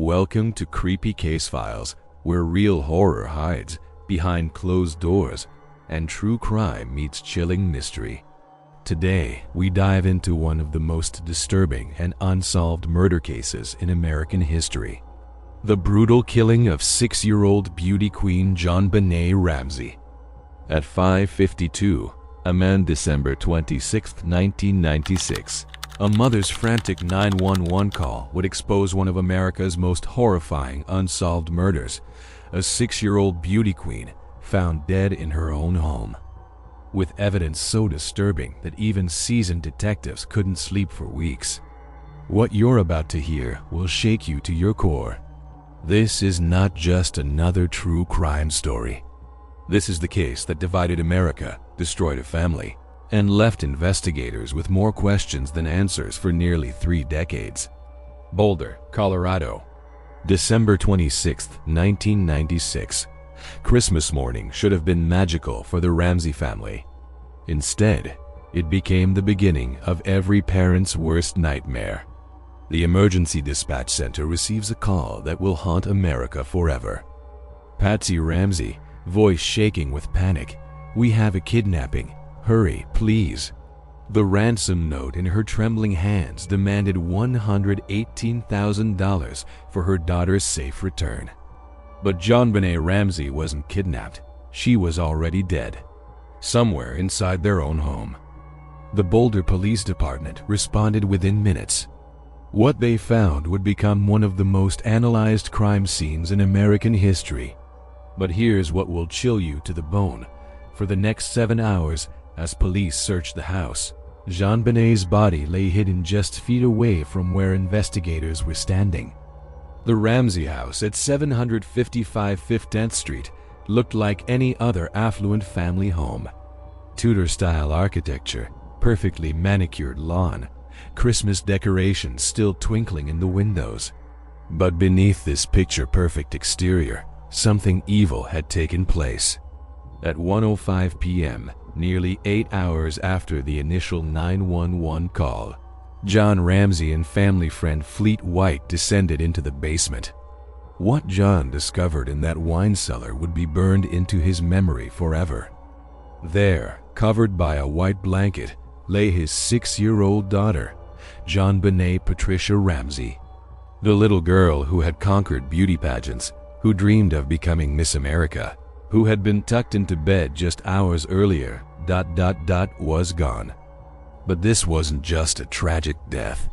Welcome to Creepy Case Files, where real horror hides behind closed doors and true crime meets chilling mystery. Today, we dive into one of the most disturbing and unsolved murder cases in American history. The brutal killing of 6-year-old beauty queen JonBenét Ramsey. At 5:52 a.m. December 26, 1996, a mother's frantic 911 call would expose one of America's most horrifying unsolved murders, a 6-year-old beauty queen found dead in her own home. With evidence so disturbing that even seasoned detectives couldn't sleep for weeks. What you're about to hear will shake you to your core. This is not just another true crime story. This is the case that divided America, destroyed a family, and left investigators with more questions than answers for nearly 3 decades. Boulder, Colorado. December 26, 1996. Christmas morning should have been magical for the Ramsey family. Instead, it became the beginning of every parent's worst nightmare. The emergency dispatch center receives a call that will haunt America forever. Patsy Ramsey, voice shaking with panic. "We have a kidnapping. Hurry, please." The ransom note in her trembling hands demanded $118,000 for her daughter's safe return. But JonBenet Ramsey wasn't kidnapped. She was already dead, somewhere inside their own home. The Boulder Police Department responded within minutes. What they found would become one of the most analyzed crime scenes in American history. But here's what will chill you to the bone. For the next 7 hours, as police searched the house, JonBenet's body lay hidden just feet away from where investigators were standing. The Ramsey house at 755 15th Street looked like any other affluent family home. Tudor-style architecture, perfectly manicured lawn, Christmas decorations still twinkling in the windows. But beneath this picture-perfect exterior, something evil had taken place. At 1:05 p.m., nearly 8 hours after the initial 911 call, John Ramsey and family friend Fleet White descended into the basement. What John discovered in that wine cellar would be burned into his memory forever. There, covered by a white blanket, lay his 6-year-old daughter, JonBenet Patricia Ramsey. The little girl who had conquered beauty pageants, who dreamed of becoming Miss America, who had been tucked into bed just hours earlier, was gone. But this wasn't just a tragic death.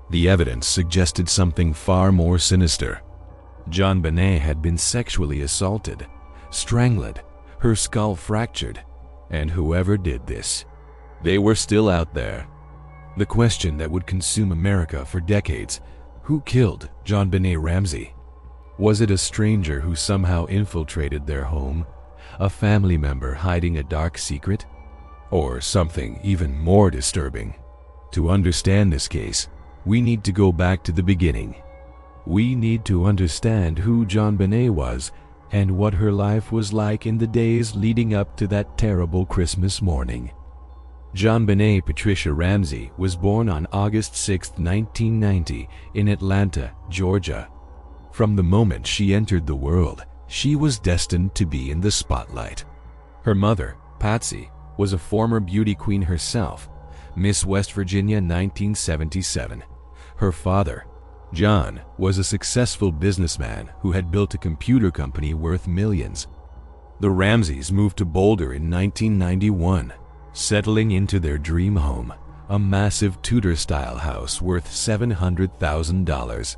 The evidence suggested something far more sinister. JonBenet had been sexually assaulted, strangled, her skull fractured, and whoever did this, they were still out there. The question that would consume America for decades: who killed JonBenet Ramsey? Was it a stranger who somehow infiltrated their home, a family member hiding a dark secret, or something even more disturbing? To understand this case, we need to go back to the beginning. We need to understand who JonBenet was and what her life was like in the days leading up to that terrible Christmas morning. JonBenet Patricia Ramsey was born on August 6, 1990 in Atlanta, Georgia. From the moment she entered the world, she was destined to be in the spotlight. Her mother, Patsy, was a former beauty queen herself, Miss West Virginia 1977. Her father, John, was a successful businessman who had built a computer company worth millions. The Ramseys moved to Boulder in 1991, settling into their dream home, a massive Tudor-style house worth $700,000.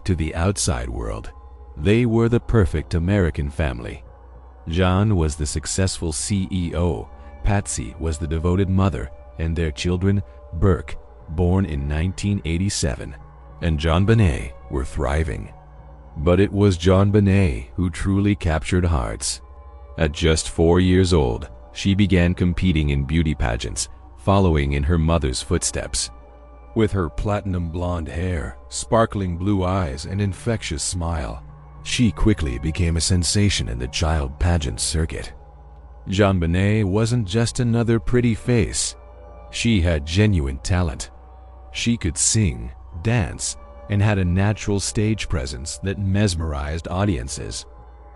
To the outside world, they were the perfect American family. John was the successful CEO, Patsy was the devoted mother, and their children, Burke, born in 1987, and JonBenet, were thriving. But it was JonBenet who truly captured hearts. At just 4 years old, she began competing in beauty pageants, following in her mother's footsteps. With her platinum blonde hair, sparkling blue eyes, and infectious smile, she quickly became a sensation in the child pageant circuit. JonBenet wasn't just another pretty face. She had genuine talent. She could sing, dance, and had a natural stage presence that mesmerized audiences.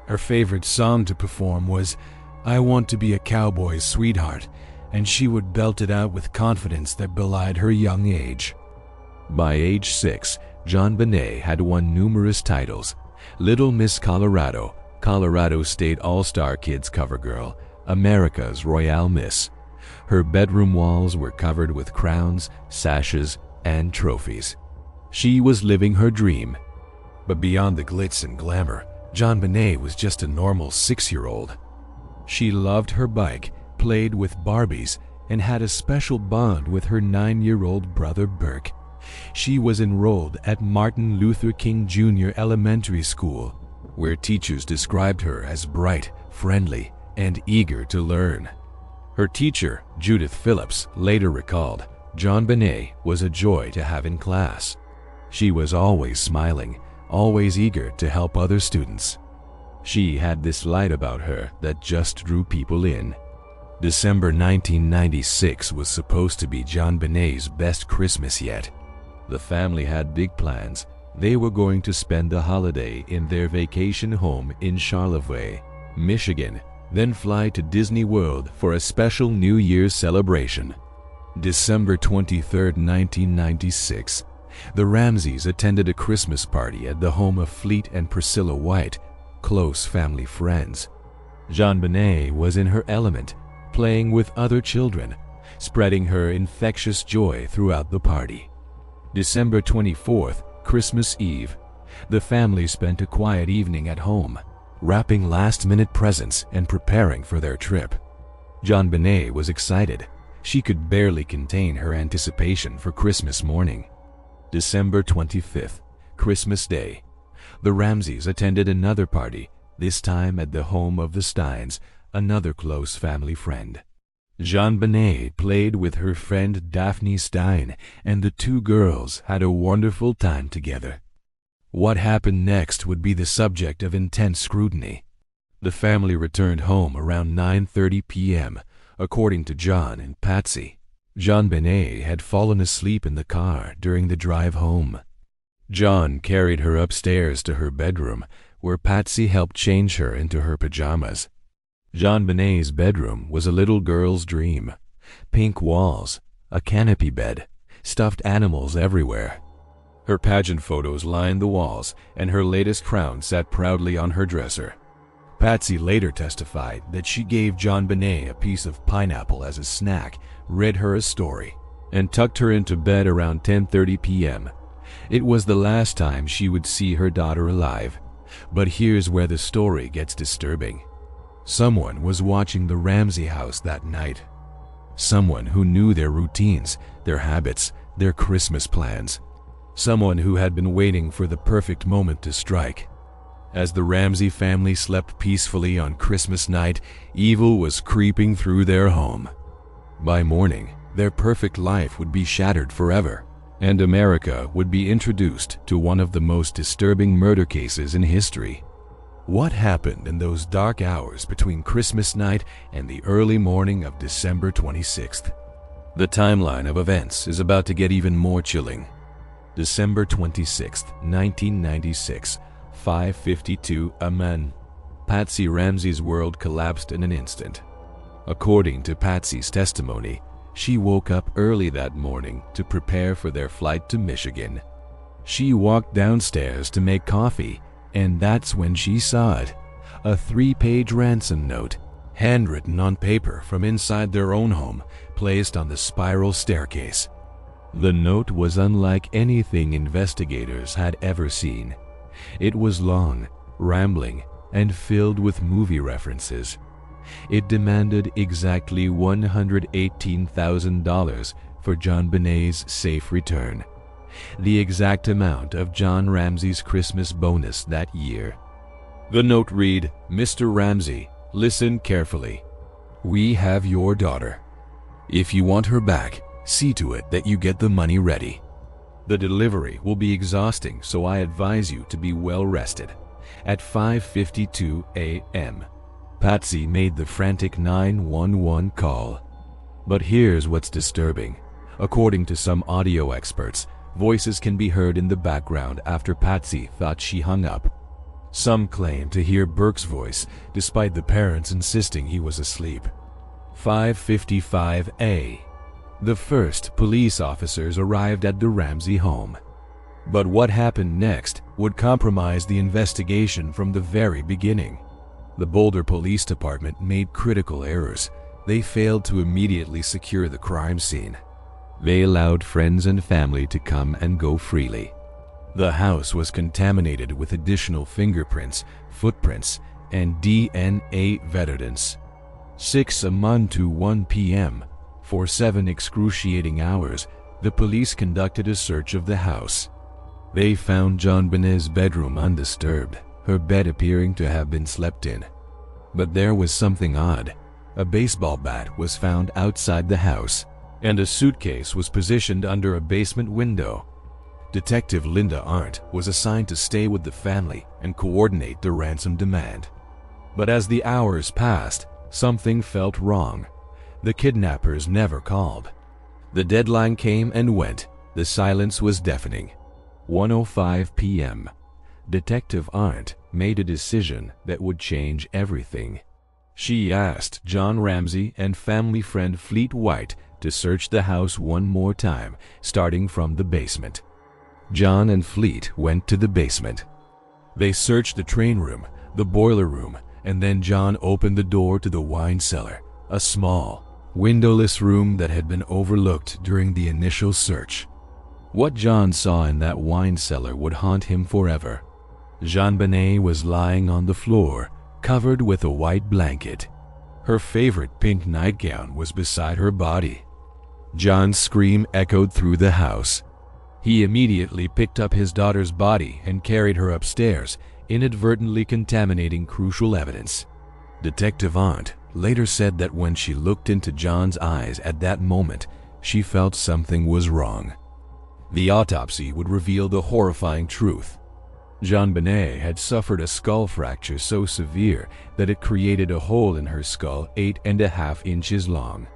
Her favorite song to perform was "I Want to Be a Cowboy's Sweetheart," and she would belt it out with confidence that belied her young age. By age 6, JonBenet had won numerous titles: Little Miss Colorado, Colorado State All-Star Kids Cover Girl, America's Royale Miss. Her bedroom walls were covered with crowns, sashes, and trophies. She was living her dream. But beyond the glitz and glamour, JonBenet was just a normal 6-year-old. She loved her bike, played with Barbies, and had a special bond with her 9-year-old brother Burke. She was enrolled at Martin Luther King Jr. Elementary School, where teachers described her as bright, friendly, and eager to learn. Her teacher, Judith Phillips, later recalled, JonBenet was a joy to have in class. She was always smiling, always eager to help other students. She had this light about her that just drew people in. December 1996 was supposed to be JonBenet's best Christmas yet. The family had big plans. They were going to spend the holiday in their vacation home in Charlevoix, Michigan, then fly to Disney World for a special New Year's celebration. December 23, 1996, the Ramseys attended a Christmas party at the home of Fleet and Priscilla White, close family friends. JonBenet was in her element, playing with other children, spreading her infectious joy throughout the party. December 24th, Christmas Eve, the family spent a quiet evening at home, wrapping last-minute presents and preparing for their trip. JonBenet was excited. She could barely contain her anticipation for Christmas morning. December 25th, Christmas Day, the Ramseys attended another party, this time at the home of the Steins, another close family friend. JonBenet played with her friend Daphne Stein, and the two girls had a wonderful time together. What happened next would be the subject of intense scrutiny. The family returned home around 9:30 p.m., according to John and Patsy. JonBenet had fallen asleep in the car during the drive home. John carried her upstairs to her bedroom, where Patsy helped change her into her pajamas. JonBenet's bedroom was a little girl's dream. Pink walls, a canopy bed, stuffed animals everywhere. Her pageant photos lined the walls, and her latest crown sat proudly on her dresser. Patsy later testified that she gave JonBenet a piece of pineapple as a snack, read her a story, and tucked her into bed around 10:30 p.m. It was the last time she would see her daughter alive. But here's where the story gets disturbing. Someone was watching the Ramsey house that night. Someone who knew their routines, their habits, their Christmas plans. Someone who had been waiting for the perfect moment to strike. As the Ramsey family slept peacefully on Christmas night, evil was creeping through their home. By morning, their perfect life would be shattered forever, and America would be introduced to one of the most disturbing murder cases in history. What happened in those dark hours between Christmas night and the early morning of December 26th? The timeline of events is about to get even more chilling. December 26th, 1996, 5:52 a.m. Patsy Ramsey's world collapsed in an instant. According to Patsy's testimony, she woke up early that morning to prepare for their flight to Michigan. She walked downstairs to make coffee, and that's when she saw it, a 3-page ransom note, handwritten on paper from inside their own home, placed on the spiral staircase. The note was unlike anything investigators had ever seen. It was long, rambling, and filled with movie references. It demanded exactly $118,000 for JonBenet's safe return, the exact amount of John Ramsey's Christmas bonus that year. The note read, "Mr. Ramsey, listen carefully. We have your daughter. If you want her back, see to it that you get the money ready. The delivery will be exhausting, so I advise you to be well rested." At 5:52 a.m., Patsy made the frantic 911 call. But here's what's disturbing. According to some audio experts, Voices can be heard in the background after Patsy thought she hung up. Some claim to hear Burke's voice, despite the parents insisting he was asleep. 5:55 a.m. The first police officers arrived at the Ramsey home. But what happened next would compromise the investigation from the very beginning. The Boulder Police Department made critical errors. They failed to immediately secure the crime scene. They allowed friends and family to come and go freely. The house was contaminated with additional fingerprints, footprints, and DNA evidence. 6 a.m. to 1 p.m. For 7 excruciating hours, the police conducted a search of the house. They found JonBenet's bedroom undisturbed, her bed appearing to have been slept in. But there was something odd. A baseball bat was found outside the house, and a suitcase was positioned under a basement window. Detective Linda Arndt was assigned to stay with the family and coordinate the ransom demand. But as the hours passed, something felt wrong. The kidnappers never called. The deadline came and went. The silence was deafening. 1:05 p.m. Detective Arndt made a decision that would change everything. She asked John Ramsey and family friend Fleet White to search the house one more time, starting from the basement. John and Fleet went to the basement. They searched the train room, the boiler room, and then John opened the door to the wine cellar, a small, windowless room that had been overlooked during the initial search. What John saw in that wine cellar would haunt him forever. JonBenet was lying on the floor, covered with a white blanket. Her favorite pink nightgown was beside her body. John's scream echoed through the house. He immediately picked up his daughter's body and carried her upstairs, inadvertently contaminating crucial evidence. Detective Arndt later said that when she looked into John's eyes at that moment, she felt something was wrong. The autopsy would reveal the horrifying truth. JonBenet had suffered a skull fracture so severe that it created a hole in her skull 8.5 inches long.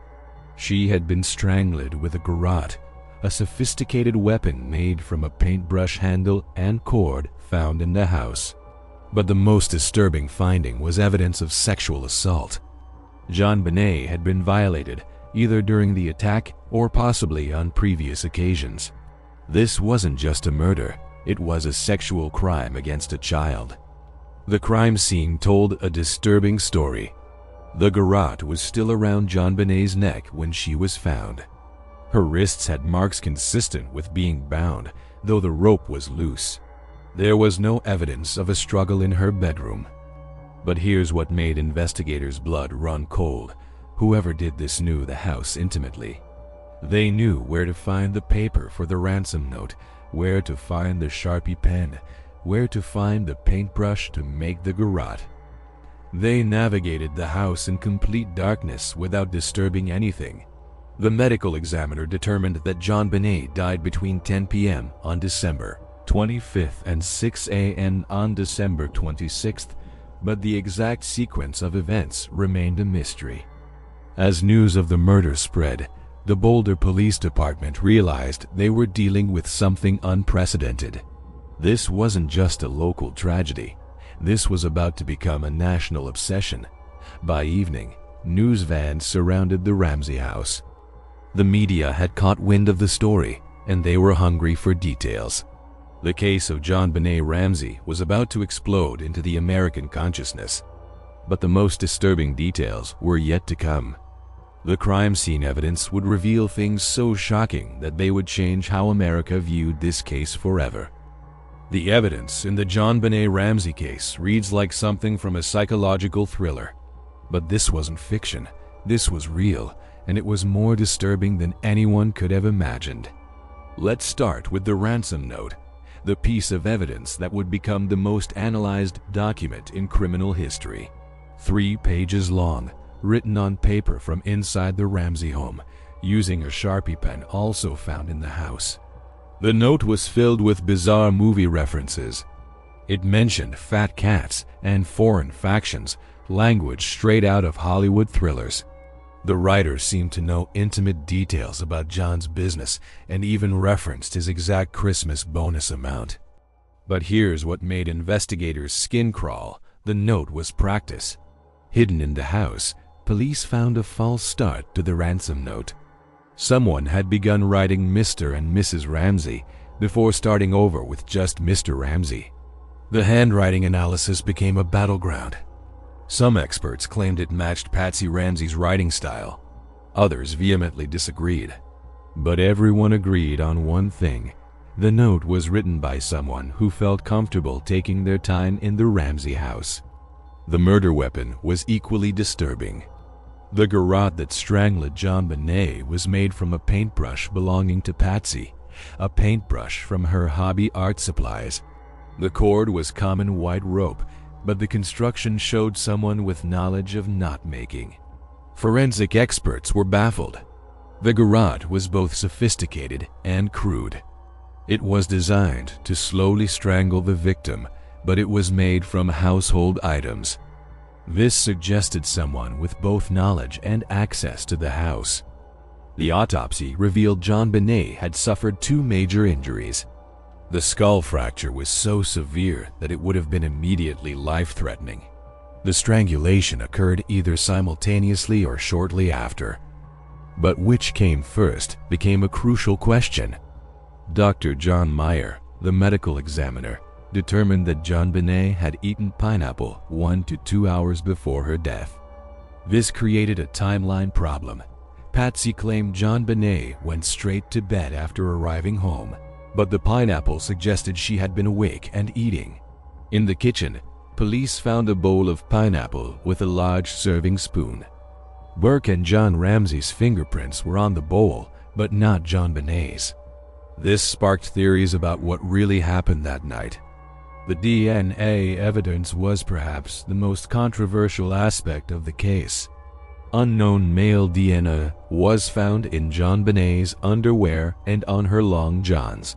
She had been strangled with a garrote, a sophisticated weapon made from a paintbrush handle and cord found in the house. But the most disturbing finding was evidence of sexual assault. JonBenet had been violated either during the attack or possibly on previous occasions. This wasn't just a murder, it was a sexual crime against a child. The crime scene told a disturbing story. The garrote was still around JonBenet's neck when she was found. Her wrists had marks consistent with being bound, though the rope was loose. There was no evidence of a struggle in her bedroom. But here's what made investigators' blood run cold. Whoever did this knew the house intimately. They knew where to find the paper for the ransom note, where to find the Sharpie pen, where to find the paintbrush to make the garrote. They navigated the house in complete darkness without disturbing anything. The medical examiner determined that JonBenet died between 10 p.m. on December 25th and 6 a.m. on December 26th, but the exact sequence of events remained a mystery. As news of the murder spread, the Boulder Police Department realized they were dealing with something unprecedented. This wasn't just a local tragedy. This was about to become a national obsession. By evening, news vans surrounded the Ramsey house. The media had caught wind of the story, and they were hungry for details. The case of JonBenet Ramsey was about to explode into the American consciousness. But the most disturbing details were yet to come. The crime scene evidence would reveal things so shocking that they would change how America viewed this case forever. The evidence in the JonBenet Ramsey case reads like something from a psychological thriller. But this wasn't fiction, this was real, and it was more disturbing than anyone could have imagined. Let's start with the ransom note, the piece of evidence that would become the most analyzed document in criminal history. 3 pages long, written on paper from inside the Ramsey home, using a Sharpie pen also found in the house. The note was filled with bizarre movie references. It mentioned fat cats and foreign factions, language straight out of Hollywood thrillers. The writer seemed to know intimate details about John's business and even referenced his exact Christmas bonus amount. But here's what made investigators' skin crawl. The note was practice. Hidden in the house, police found a false start to the ransom note. Someone had begun writing Mr. and Mrs. Ramsey before starting over with just Mr. Ramsey. The handwriting analysis became a battleground. Some experts claimed it matched Patsy Ramsey's writing style. Others vehemently disagreed. But everyone agreed on one thing. The note was written by someone who felt comfortable taking their time in the Ramsey house. The murder weapon was equally disturbing. The garrote that strangled JonBenet was made from a paintbrush belonging to Patsy, a paintbrush from her hobby art supplies. The cord was common white rope, but the construction showed someone with knowledge of knot making. Forensic experts were baffled. The garrote was both sophisticated and crude. It was designed to slowly strangle the victim, but it was made from household items. This suggested someone with both knowledge and access to the house. The autopsy revealed JonBenet had suffered 2 major injuries. The skull fracture was so severe that it would have been immediately life-threatening. The strangulation occurred either simultaneously or shortly after. But which came first became a crucial question. Dr. John Meyer, the medical examiner, determined that JonBenet had eaten pineapple 1 to 2 hours before her death. This created a timeline problem. Patsy claimed JonBenet went straight to bed after arriving home, but the pineapple suggested she had been awake and eating. In the kitchen, police found a bowl of pineapple with a large serving spoon. Burke and John Ramsey's fingerprints were on the bowl, but not JonBenet's. This sparked theories about what really happened that night. The DNA evidence was perhaps the most controversial aspect of the case. Unknown male DNA was found in JonBenet's underwear and on her long johns.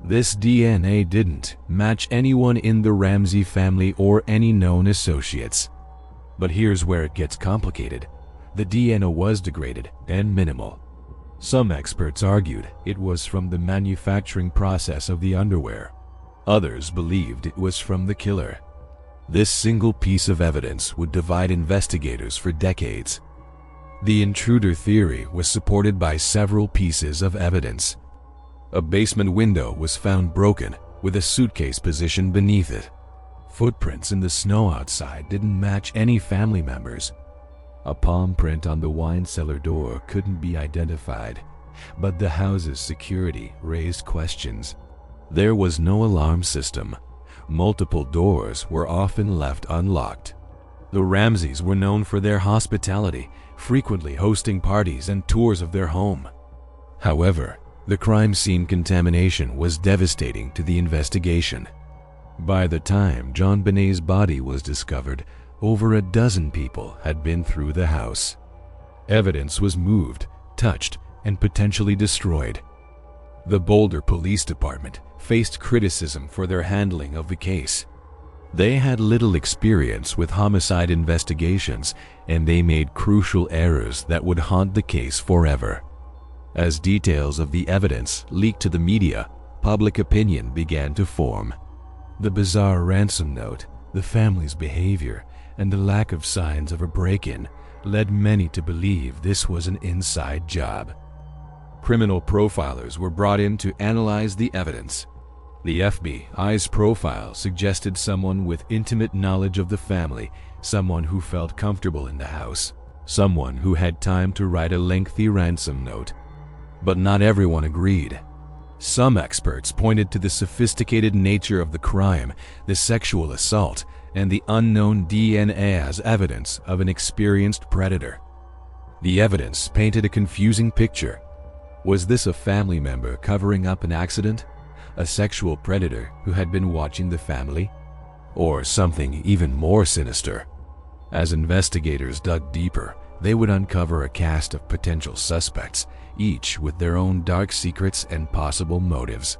This DNA didn't match anyone in the Ramsey family or any known associates. But here's where it gets complicated. The DNA was degraded and minimal. Some experts argued it was from the manufacturing process of the underwear. Others believed it was from the killer. This single piece of evidence would divide investigators for decades. The intruder theory was supported by several pieces of evidence. A basement window was found broken, with a suitcase positioned beneath it. Footprints in the snow outside didn't match any family members. A palm print on the wine cellar door couldn't be identified, but the house's security raised questions. There was no alarm system. Multiple doors were often left unlocked. The Ramseys were known for their hospitality, frequently hosting parties and tours of their home. However, the crime scene contamination was devastating to the investigation. By the time JonBenet's body was discovered, over a dozen people had been through the house. Evidence was moved, touched, and potentially destroyed. The Boulder Police Department faced criticism for their handling of the case. They had little experience with homicide investigations, and they made crucial errors that would haunt the case forever. As details of the evidence leaked to the media, public opinion began to form. The bizarre ransom note, the family's behavior, and the lack of signs of a break-in led many to believe this was an inside job. Criminal profilers were brought in to analyze the evidence. The FBI's profile suggested someone with intimate knowledge of the family, someone who felt comfortable in the house, someone who had time to write a lengthy ransom note. But not everyone agreed. Some experts pointed to the sophisticated nature of the crime, the sexual assault, and the unknown DNA as evidence of an experienced predator. The evidence painted a confusing picture. Was this a family member covering up an accident? A sexual predator who had been watching the family? Or something even more sinister? As investigators dug deeper, they would uncover a cast of potential suspects, each with their own dark secrets and possible motives.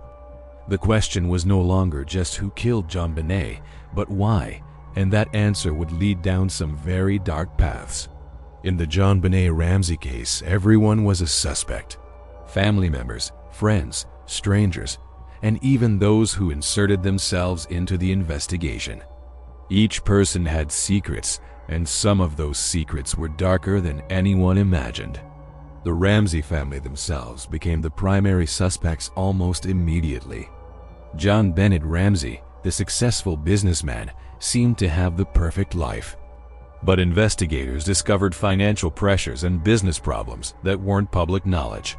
The question was no longer just who killed JonBenet, but why, and that answer would lead down some very dark paths. In the JonBenet Ramsey case, everyone was a suspect. Family members, friends, strangers, and even those who inserted themselves into the investigation. Each person had secrets, and some of those secrets were darker than anyone imagined. The Ramsey family themselves became the primary suspects almost immediately. JonBenet Ramsey, the successful businessman, seemed to have the perfect life. But investigators discovered financial pressures and business problems that weren't public knowledge.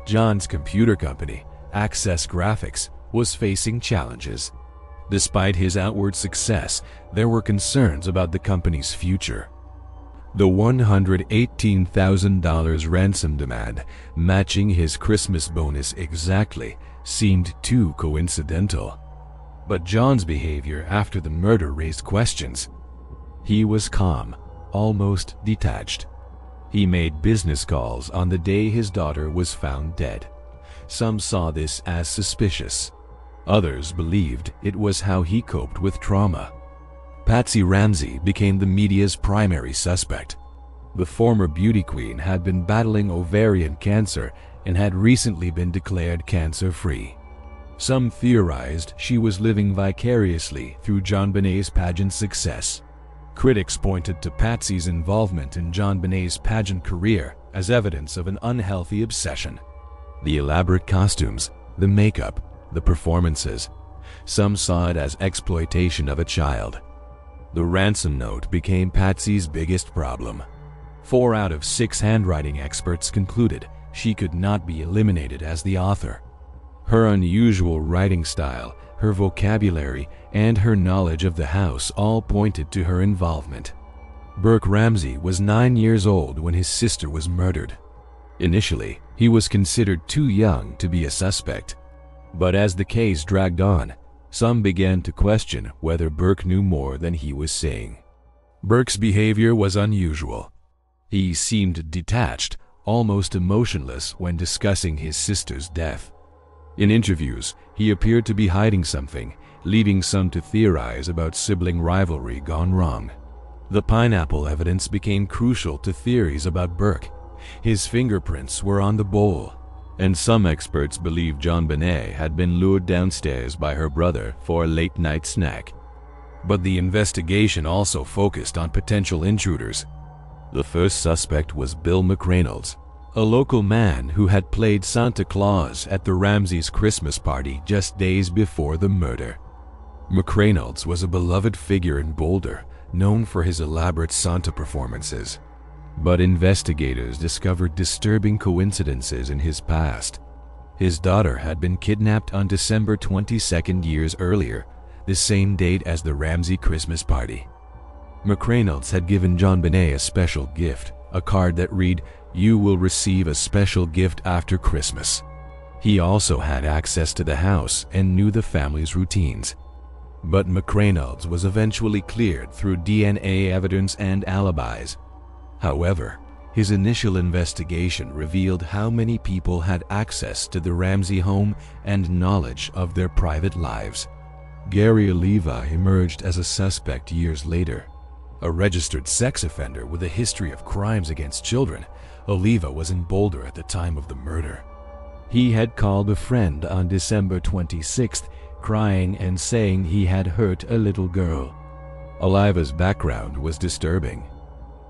John's computer company, Access Graphics, was facing challenges. Despite his outward success, there were concerns about the company's future. The $118,000 ransom demand, matching his Christmas bonus exactly, seemed too coincidental. But John's behavior after the murder raised questions. He was calm, almost detached. He made business calls on the day his daughter was found dead. Some saw this as suspicious. Others believed it was how he coped with trauma. Patsy Ramsey became the media's primary suspect. The former beauty queen had been battling ovarian cancer and had recently been declared cancer-free. Some theorized she was living vicariously through JonBenet's pageant success. Critics pointed to Patsy's involvement in JonBenet's pageant career as evidence of an unhealthy obsession. The elaborate costumes, the makeup, the performances. Some saw it as exploitation of a child. The ransom note became Patsy's biggest problem. 4 out of 6 handwriting experts concluded she could not be eliminated as the author. Her unusual writing style, her vocabulary, and her knowledge of the house all pointed to her involvement. Burke Ramsey was 9 years old when his sister was murdered. Initially, he was considered too young to be a suspect. But as the case dragged on, some began to question whether Burke knew more than he was saying. Burke's behavior was unusual. He seemed detached, almost emotionless when discussing his sister's death. In interviews, he appeared to be hiding something, leading some to theorize about sibling rivalry gone wrong. The pineapple evidence became crucial to theories about Burke. His fingerprints were on the bowl, and some experts believed JonBenet had been lured downstairs by her brother for a late-night snack. But the investigation also focused on potential intruders. The first suspect was Bill McReynolds, a local man who had played Santa Claus at the Ramseys' Christmas party just days before the murder. McReynolds was a beloved figure in Boulder, known for his elaborate Santa performances. But investigators discovered disturbing coincidences in his past. His daughter had been kidnapped on December 22 years earlier, the same date as the Ramsey Christmas party. McReynolds had given JonBenet a special gift, a card that read, "You will receive a special gift after Christmas." He also had access to the house and knew the family's routines. But McReynolds was eventually cleared through DNA evidence and alibis. However, his initial investigation revealed how many people had access to the Ramsey home and knowledge of their private lives. Gary Oliva emerged as a suspect years later. A registered sex offender with a history of crimes against children, Oliva was in Boulder at the time of the murder. He had called a friend on December 26th, crying and saying he had hurt a little girl. Oliva's background was disturbing.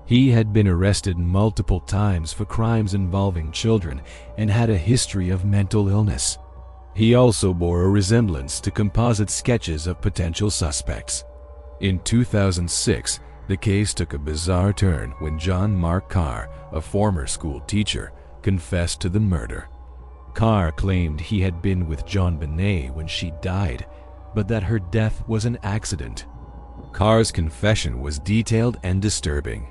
He had been arrested multiple times for crimes involving children and had a history of mental illness. He also bore a resemblance to composite sketches of potential suspects. In 2006, the case took a bizarre turn when John Mark Carr, a former school teacher, confessed to the murder. Carr claimed he had been with JonBenet when she died, but that her death was an accident. Carr's confession was detailed and disturbing.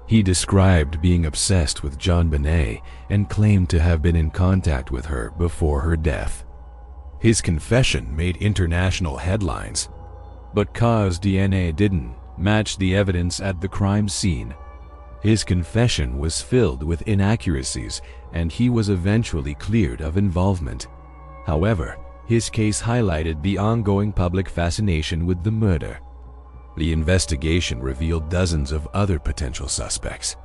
He described being obsessed with JonBenet and claimed to have been in contact with her before her death. His confession made international headlines, but Carr's DNA didn't match the evidence at the crime scene. His confession was filled with inaccuracies, and he was eventually cleared of involvement. However, his case highlighted the ongoing public fascination with the murder. The investigation revealed dozens of other potential suspects.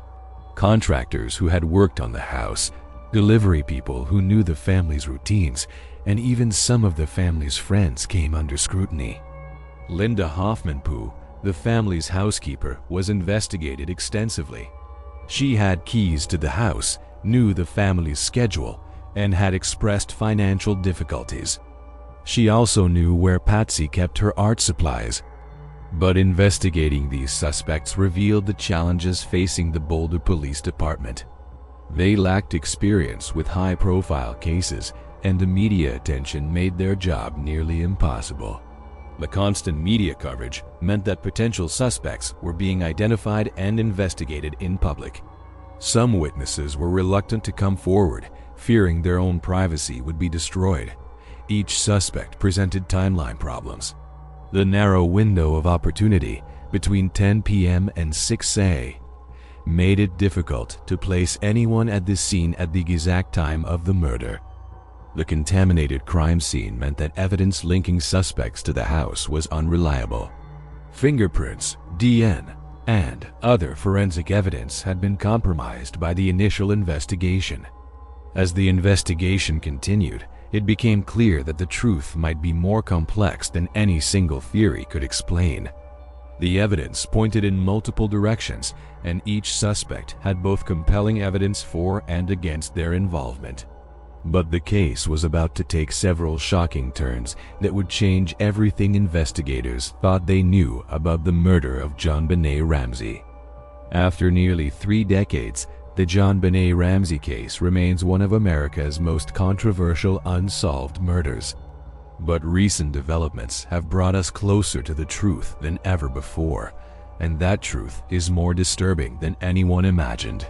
Contractors who had worked on the house, delivery people who knew the family's routines, and even some of the family's friends came under scrutiny. Linda Hoffman-Poo, the family's housekeeper, was investigated extensively. She had keys to the house, knew the family's schedule, and had expressed financial difficulties. She also knew where Patsy kept her art supplies. But investigating these suspects revealed the challenges facing the Boulder Police Department. They lacked experience with high-profile cases, and the media attention made their job nearly impossible. The constant media coverage meant that potential suspects were being identified and investigated in public. Some witnesses were reluctant to come forward, fearing their own privacy would be destroyed. Each suspect presented timeline problems. The narrow window of opportunity between 10 p.m. and 6 a.m. made it difficult to place anyone at the scene at the exact time of the murder. The contaminated crime scene meant that evidence linking suspects to the house was unreliable. Fingerprints, DNA, and other forensic evidence had been compromised by the initial investigation. As the investigation continued, it became clear that the truth might be more complex than any single theory could explain. The evidence pointed in multiple directions, and each suspect had both compelling evidence for and against their involvement. But the case was about to take several shocking turns that would change everything investigators thought they knew about the murder of JonBenet Ramsey. After nearly 3 decades, the JonBenet Ramsey case remains one of America's most controversial unsolved murders. But recent developments have brought us closer to the truth than ever before, and that truth is more disturbing than anyone imagined.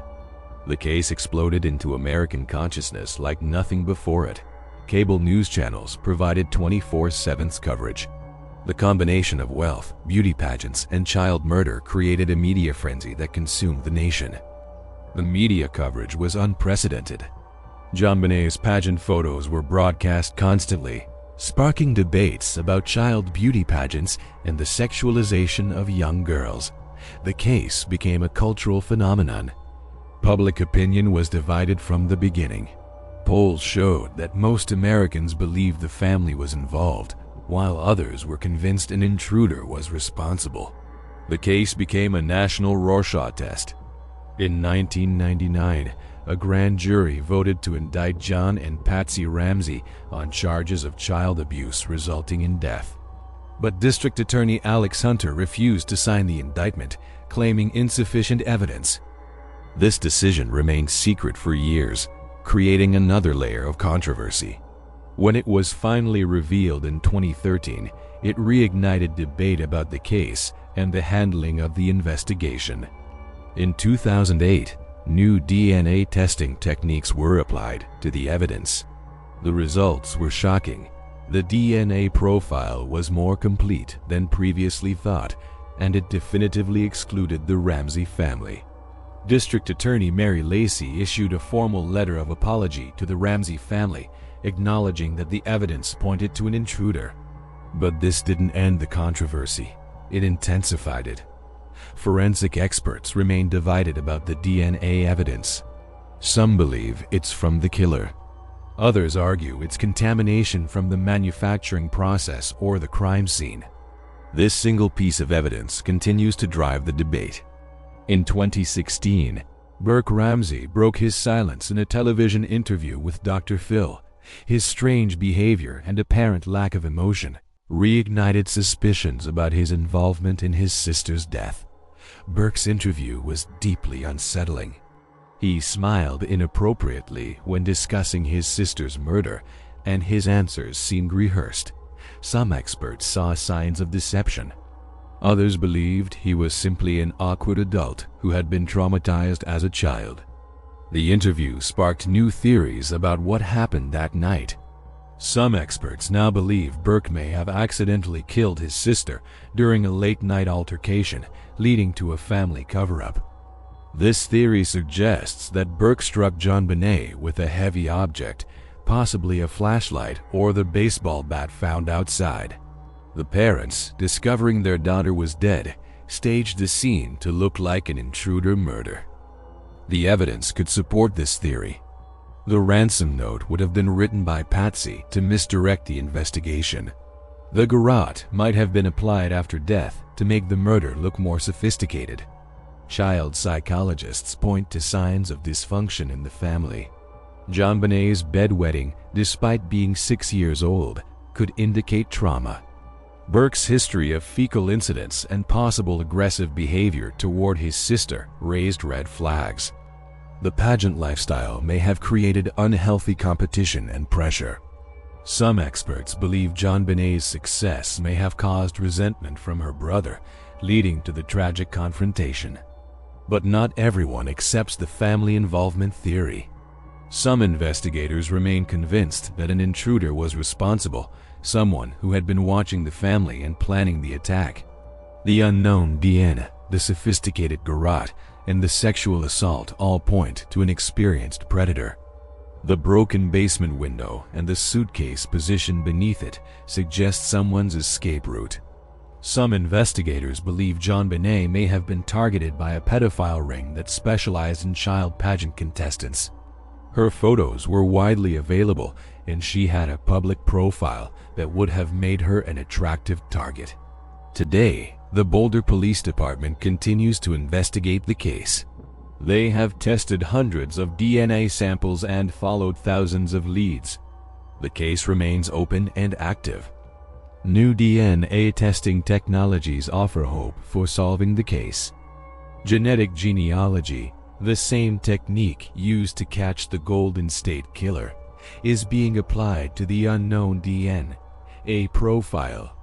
The case exploded into American consciousness like nothing before it. Cable news channels provided 24/7 coverage. The combination of wealth, beauty pageants, and child murder created a media frenzy that consumed the nation. The media coverage was unprecedented. JonBenet's pageant photos were broadcast constantly, sparking debates about child beauty pageants and the sexualization of young girls. The case became a cultural phenomenon. Public opinion was divided from the beginning. Polls showed that most Americans believed the family was involved, while others were convinced an intruder was responsible. The case became a national Rorschach test. In 1999, a grand jury voted to indict John and Patsy Ramsey on charges of child abuse resulting in death. But District Attorney Alex Hunter refused to sign the indictment, claiming insufficient evidence. This decision remained secret for years, creating another layer of controversy. When it was finally revealed in 2013, it reignited debate about the case and the handling of the investigation. In 2008, new DNA testing techniques were applied to the evidence. The results were shocking. The DNA profile was more complete than previously thought, and it definitively excluded the Ramsey family. District Attorney Mary Lacey issued a formal letter of apology to the Ramsey family, acknowledging that the evidence pointed to an intruder. But this didn't end the controversy. It intensified it. Forensic experts remain divided about the DNA evidence. Some believe it's from the killer. Others argue it's contamination from the manufacturing process or the crime scene. This single piece of evidence continues to drive the debate. In 2016, Burke Ramsey broke his silence in a television interview with Dr. Phil. His strange behavior and apparent lack of emotion reignited suspicions about his involvement in his sister's death. Burke's interview was deeply unsettling. He smiled inappropriately when discussing his sister's murder, and his answers seemed rehearsed. Some experts saw signs of deception. Others believed he was simply an awkward adult who had been traumatized as a child. The interview sparked new theories about what happened that night. Some experts now believe Burke may have accidentally killed his sister during a late-night altercation, leading to a family cover-up. This theory suggests that Burke struck JonBenet with a heavy object, possibly a flashlight or the baseball bat found outside. The parents, discovering their daughter was dead, staged the scene to look like an intruder murder. The evidence could support this theory. The ransom note would have been written by Patsy to misdirect the investigation. The garrote might have been applied after death to make the murder look more sophisticated. Child psychologists point to signs of dysfunction in the family. JonBenet's bedwetting, despite being 6 years old, could indicate trauma. Burke's history of fecal incidents and possible aggressive behavior toward his sister raised red flags. The pageant lifestyle may have created unhealthy competition and pressure. Some experts believe JonBenet's success may have caused resentment from her brother, leading to the tragic confrontation. But not everyone accepts the family involvement theory. Some investigators remain convinced that an intruder was responsible, someone who had been watching the family and planning the attack. The unknown DNA, the sophisticated garrote, and the sexual assault all point to an experienced predator. The broken basement window and the suitcase positioned beneath it suggest someone's escape route. Some investigators believe JonBenet may have been targeted by a pedophile ring that specialized in child pageant contestants. Her photos were widely available, and she had a public profile that would have made her an attractive target. Today, the Boulder Police Department continues to investigate the case. They have tested hundreds of DNA samples and followed thousands of leads. The case remains open and active. New DNA testing technologies offer hope for solving the case. Genetic genealogy, the same technique used to catch the Golden State Killer, is being applied to the unknown DNA profile.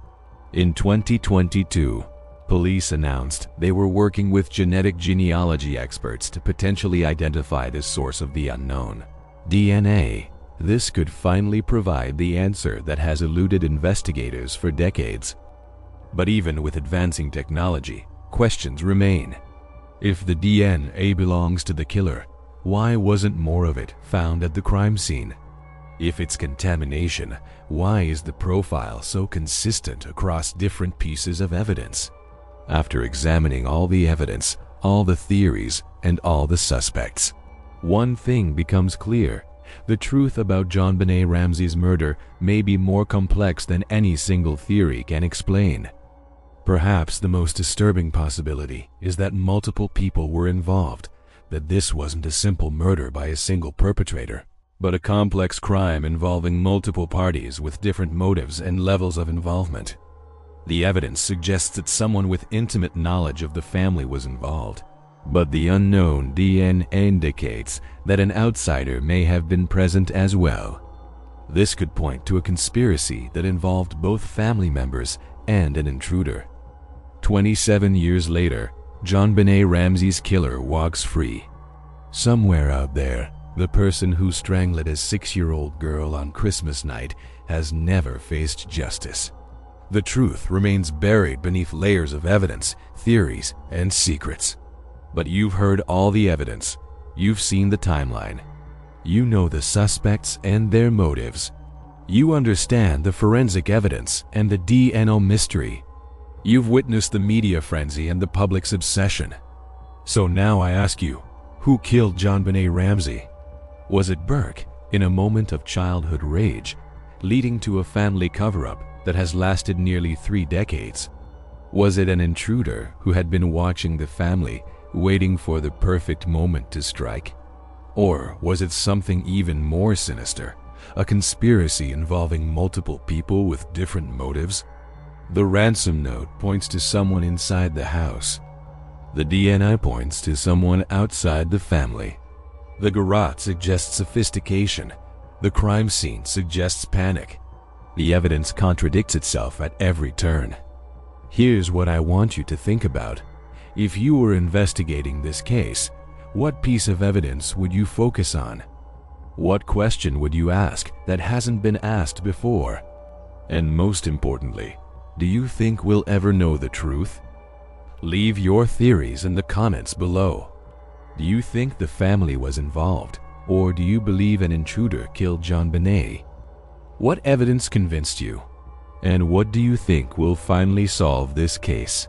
In 2022, police announced they were working with genetic genealogy experts to potentially identify the source of the unknown DNA. This could finally provide the answer that has eluded investigators for decades. But even with advancing technology, questions remain. If the DNA belongs to the killer, why wasn't more of it found at the crime scene? If it's contamination, why is the profile so consistent across different pieces of evidence? After examining all the evidence, all the theories, and all the suspects, one thing becomes clear. The truth about JonBenét Ramsey's murder may be more complex than any single theory can explain. Perhaps the most disturbing possibility is that multiple people were involved, that this wasn't a simple murder by a single perpetrator, but a complex crime involving multiple parties with different motives and levels of involvement. The evidence suggests that someone with intimate knowledge of the family was involved, but the unknown DNA indicates that an outsider may have been present as well. This could point to a conspiracy that involved both family members and an intruder. 27 years later, JonBenét Ramsey's killer walks free. Somewhere out there, the person who strangled a 6-year-old girl on Christmas night has never faced justice. The truth remains buried beneath layers of evidence, theories, and secrets. But you've heard all the evidence. You've seen the timeline. You know the suspects and their motives. You understand the forensic evidence and the DNA mystery. You've witnessed the media frenzy and the public's obsession. So now I ask you, who killed JonBenét Ramsey? Was it Burke, in a moment of childhood rage, leading to a family cover-up that has lasted nearly 3 decades? Was it an intruder who had been watching the family, waiting for the perfect moment to strike? Or was it something even more sinister, a conspiracy involving multiple people with different motives? The ransom note points to someone inside the house. The DNA points to someone outside the family. The garrote suggests sophistication. The crime scene suggests panic. The evidence contradicts itself at every turn. Here's what I want you to think about. If you were investigating this case, what piece of evidence would you focus on? What question would you ask that hasn't been asked before? And most importantly, do you think we'll ever know the truth? Leave your theories in the comments below. Do you think the family was involved, or do you believe an intruder killed JonBenét? What evidence convinced you? And what do you think will finally solve this case?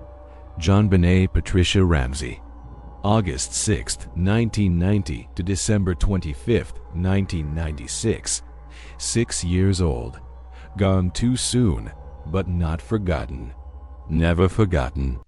JonBenét Patricia Ramsey. August 6, 1990 to December 25, 1996. 6 years old. Gone too soon, but not forgotten. Never forgotten.